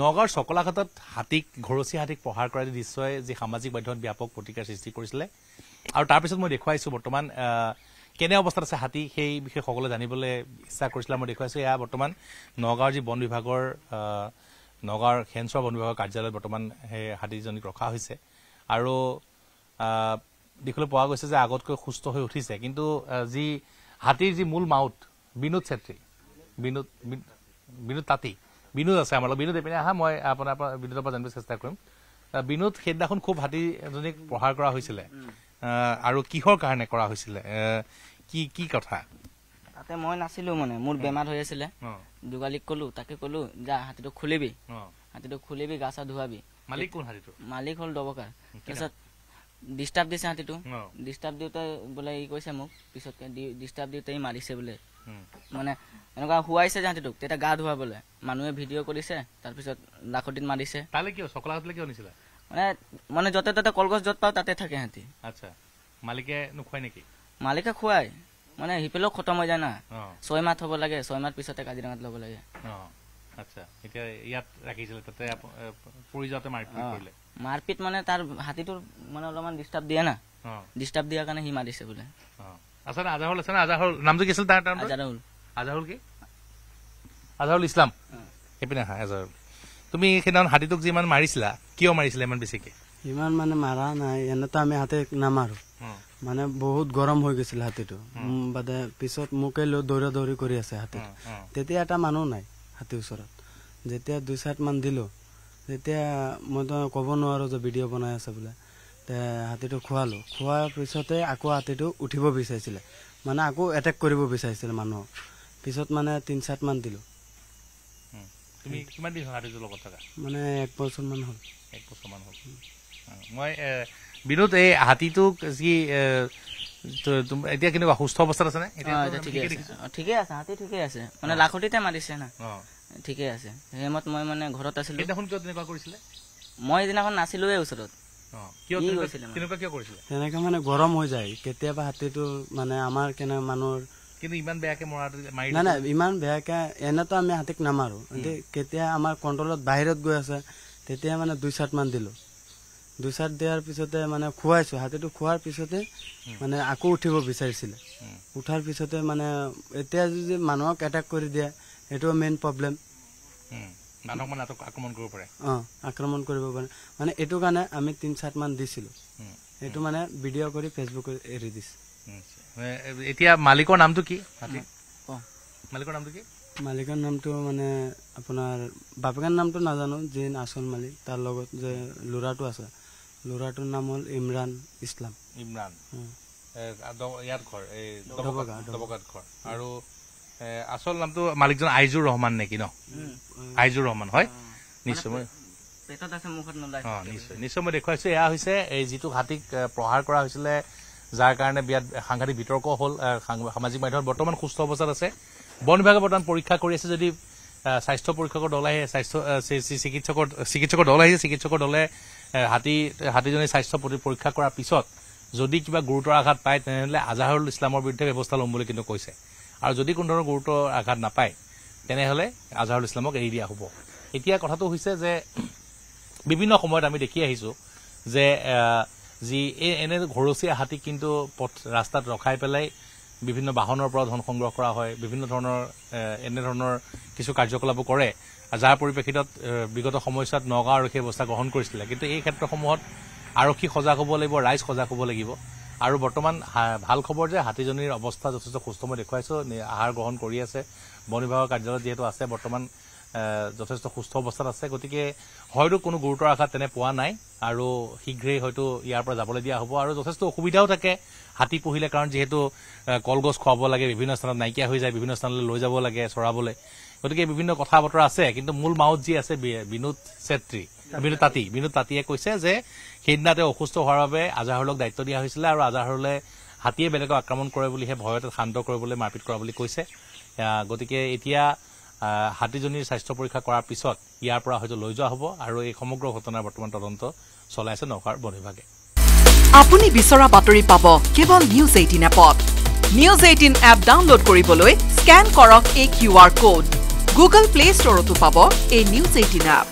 নগাঁৱৰ চকলাঘাটত হাতীক ঘৰচীয়া হাতীক প্ৰহাৰ কৰা দৃশ্যই যি সামাজিক মাধ্যমত ব্যাপক প্ৰতিক্ৰিয়াৰ সৃষ্টি কৰিছিলে আৰু তাৰ পিছত মই দেখুৱাইছো বৰ্তমান কেনে অৱস্থাত আছে হাতী সেই বিষয়ে সকলোৱে জানিবলৈ ইচ্ছা কৰিছিল মই দেখুৱাইছো এয়া বৰ্তমান নগাঁৱৰ যি বন বিভাগৰ নগাঁৱৰ খেনচোৱা বন বিভাগৰ কাৰ্যালয়ত বৰ্তমান সেই হাতীজনীক ৰখা হৈছে আৰু দেখিবলৈ পোৱা গৈছে যে আগতকৈ সুস্থ হৈ উঠিছে কিন্তু যি হাতীৰ যি মূল মাউত বিনোদ ছেত্ৰী বিনোদ তাঁতী বিনোদ আছে আমাৰ বিনোদ এপিনে আহা মই আপোনাৰ বিনোদৰ পৰা জানিব চেষ্টা কৰিম বিনোদ সেইদিনাখন খুব হাতীজনীক প্ৰহাৰ কৰা হৈছিলে আৰু কিহৰ কাৰণে কৰা হৈছিলে কি কথা তাতে মই নাছিলো মানে মোৰ বেমাৰ হৈ আছিলে যোগালীক কলো তাকে কলো যা হাতীটো খুলিবি গা চা ধুৱাবি মালিক কোন হাতীটো মালিক হল ডবকাৰ তাৰপিছত ডিষ্টাৰ্ব দিছে হাতীটো ডিষ্টাৰ্ব দিওঁতে বোলে ই কৈছে মোক পিছতকে ডিষ্টাৰ্ব দিওঁতে ই মাৰিছে বোলে মানে এনেকুৱা শুৱাইছে যে হাতীটোক তেতিয়া গা ধুৱাবলৈ মানুহে ভিডিঅ' কৰিছে তাৰপিছত লাখুটিত মাৰিছে তালে কিয় চকলাঘাটলৈ কিয় নিছিলে মানে য'তে ত'তে কলগছ য'ত পাওঁ তাতে থাকে হাতী আচ্ছা মালিকে নোখোৱাই নেকি মালিকে খুৱাই মানে সিফালেও খতম হৈ যায় না 6 মাহ থব লাগে 6 মাহ পিছতে কাজিৰঙাত ল'ব লাগে আচ্ছা এতিয়া ইয়াত ৰাখিছিলে তাতে পৰি যাওঁতে মাৰপিট কৰিলে মাৰপিট মানে তাৰ হাতীটোৰ মানে অলপমান ডিষ্টাৰ্ব দিয়ে না ডিষ্টাৰ্ব দিয়াৰ কাৰণে সি মাৰিছে বোলে আচ্ছা আজাহুল আছে না আজাহুল নামটো কি আছিল তাৰ আজাহুল কি আজাহুল ইছলাম সেইপিনে আহা আজাহুল তুমি সেইদিনাখন হাতীটোক যিমান মাৰিছিলা কিয় মাৰিছিলা ইমান বেছিকে ইমান মানে মাৰা নাই এনেতো আমি হাতী নামাৰো মানে বহুত গৰম হৈ গৈছিল হাতীটো বাদে পিছত মোকে লৈ দৌৰা কৰি আছে হাতীটো তেতিয়া এটা মানুহ নাই হাতীৰ ওচৰত যেতিয়া 2-7 মান দিলো তেতিয়া মইতো ক'ব নোৱাৰো যে ভিডিঅ' বনাই আছে বোলে হাতীটো খোৱাৰ পিছতে আকৌ হাতীটো উঠিব বিচাৰিছিলে মানে আকৌ এটেক কৰিব বিচাৰিছিলে মানুহক পিছত মানে 3-7 মান দিলো তুমি কিমান দিন হাতীটোৰ লগত থাকা মানে 1 বছৰ মান হ'ল মই বিনোদ এই হাতীটোক যি এতিয়া কেনেকুৱা সুস্থ অৱস্থাত আছে নে ঠিকে আছে হাতী ঠিকে আছে মানে লাখুটিতে মাৰিছে না ঠিকে আছে হেমত মই মানে ঘৰত আছিলো সেইদিনাখন কিয় তেনেকুৱা কৰিছিলে মই সেইদিনাখন নাছিলোৱে ওচৰত তেনেকে মানে গৰম হৈ যায় কেতিয়াবা হাতীটো মানে আমাৰ কেনে মানুহৰ কিন্তু ইমান বেয়াকে নাই ইমান বেয়াকে এনেতো আমি হাতীক নামাৰো কেতিয়া আমাৰ কণ্ট্ৰলত বাহিৰত গৈ আছে তেতিয়া মানে 2-7 মান দিলো 2-7 দিয়াৰ পিছতে মানে খুৱাইছো হাতীটো খোৱাৰ পিছতে মানে আকৌ উঠিব বিচাৰিছিলে উঠাৰ পিছতে মানে এতিয়া যদি মানুহক এটেক কৰি দিয়ে এইটো মেইন প্ৰব্লেম মানুহক মানে আক্ৰমণ কৰিব পাৰে আক্ৰমণ কৰিব পাৰে মানে এইটো কাৰণে আমি 3-7 মান দিছিলো এইটো মানে ভিডিঅ' কৰি ফেচবুকত এৰি দিছে এতিয়া মালিকৰ নামটো কি মালিকৰ নামটো মানে আপোনাৰ বাপেকৰ নামটো নাজানো যি আচল মালিক তাৰ লগত যে ল'ৰাটো আছে ল'ৰাটোৰ নাম হ'ল ইমৰান ইছলাম ইয়াত ঘৰ এই দবকাত ঘৰ আৰু আসল নামটো মালিকজন আইজুৰ ৰহমান নেকি ন আইজুৰ ৰহমান হয় নিশ্চয় নিশ্চয় মই দেখুৱাইছো এয়া হৈছে এই যিটো হাতীক প্ৰহাৰ কৰা হৈছিলে যাৰ কাৰণে বিয়াত সাংঘাতিক বিতৰ্ক হ'ল সামাজিক মাধ্যমত বৰ্তমান সুস্থ অৱস্থাত আছে বন বিভাগে বৰ্তমান পৰীক্ষা কৰি আছে যদি স্বাস্থ্য পৰীক্ষকৰ দল আহে চিকিৎসকৰ দল আহিছে চিকিৎসকৰ দলে হাতীজনীৰ স্বাস্থ্য পৰীক্ষা কৰাৰ পিছত যদি কিবা গুৰুতৰ আঘাত পায় তেনেহ'লে আজাহুল ইছলামৰ বিৰুদ্ধে ব্যৱস্থা ল'ম বুলি কিন্তু কৈছে আৰু যদি কোনো ধৰণৰ গুৰুতৰ আঘাত নাপায় তেনেহ'লে আজাহুল ইছলামক এৰি দিয়া হ'ব এতিয়া কথাটো হৈছে যে বিভিন্ন সময়ত আমি দেখি আহিছো যে যি এনে ঘৰচীয়া হাতী কিন্তু ৰাস্তাত ৰখাই পেলাই বিভিন্ন বাহনৰ পৰা ধন সংগ্ৰহ কৰা হয় বিভিন্ন ধৰণৰ এনেধৰণৰ কিছু কাৰ্যকলাপো কৰে যাৰ পৰিপ্ৰেক্ষিতত বিগত সময়ছোৱাত নগাঁও আৰক্ষী ব্যৱস্থা গ্ৰহণ কৰিছিলে কিন্তু এই ক্ষেত্ৰসমূহত আৰক্ষী সজাগ হ'ব লাগিব ৰাইজ সজাগ হ'ব লাগিব আৰু বৰ্তমান ভাল খবৰ যে হাতীজনীৰ অৱস্থা যথেষ্ট সুস্থ মই দেখুৱাইছো আহাৰ গ্ৰহণ কৰি আছে বন বিভাগৰ কাৰ্যালয়ত যিহেতু আছে বৰ্তমান যথেষ্ট সুস্থ অৱস্থাত আছে গতিকে হয়তো কোনো গুৰুতৰ আঘাত তেনে পোৱা নাই আৰু শীঘ্ৰেই হয়তো ইয়াৰ পৰা যাবলৈ দিয়া হ'ব আৰু যথেষ্ট অসুবিধাও থাকে হাতী পুহিলে কাৰণ যিহেতু কলগছ খুৱাব লাগে বিভিন্ন স্থানত নাইকিয়া হৈ যায় বিভিন্ন স্থানলৈ লৈ যাব লাগে চৰাবলৈ গতিকে বিভিন্ন কথা বতৰা আছে কিন্তু মূল মাউত যি আছে বিনোদ তাঁতীয়ে কৈছে যে সেইদিনা তেওঁ অসুস্থ হোৱাৰ বাবে আজাহুলক দায়িত্ব দিয়া হৈছিলে আৰু আজাহুলে হাতীয়ে বেলেগক আক্ৰমণ কৰে বুলিহে ভয়তে শান্ত কৰিবলৈ মাৰপিট কৰা বুলি কৈছে গতিকে এতিয়া হাতীজনীৰ স্বাস্থ্য পৰীক্ষা কৰাৰ পিছত ইয়াৰ পৰা হয়তো লৈ যোৱা হ'ব আৰু এই সমগ্ৰ ঘটনাৰ বৰ্তমান তদন্ত চলাই আছে নগাঁৱৰ বন বিভাগে আপুনি বিচৰা বাতৰি পাব কেৱল নিউজ 18 এপত নিউজ 18 এপ ডাউনলোড কৰিবলৈ স্ক্যান কৰক এই QR কোড গুগল প্লে ষ্টৰতো পাব এই নিউজ 18 এপ